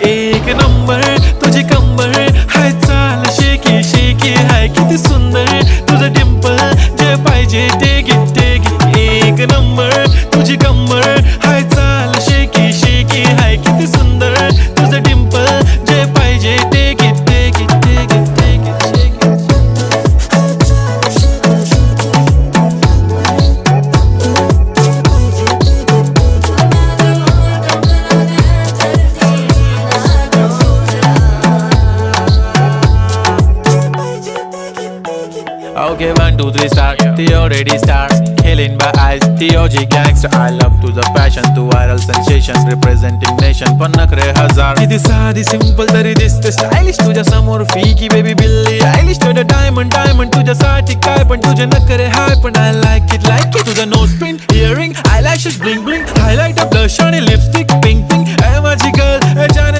एक नंबर तुझी कंबर हाय, चाल शेकी शेकी हाय, किती सुंदर तुझं डिंपल, जे पाहिजे ते घे ते घे. एक नंबर तुझी कंबर हाय, चाल शेकी शेकी हाय, किती सुंदर तुझं डिंपल, जे पाहिजे ते घे ते घे ते घे ते घे. Okay, 1, 2, 3 start. The already starts. Killing by eyes. The OG gangster. I love to the passion, to viral sensation, representing nation. पण नखरे हजार. किती साधी simple तरी दिसते stylish तुझ्या समोर फीकी baby बिल्ली. Stylish to the diamond diamond तुझ्यासाठी काय पण तुझे नखरे हाय पण I like it तुझं nose pin, earring, eyelashes bling bling, highlighter, blush आणि lipstick pink pink. ए माझी girl, ए जाने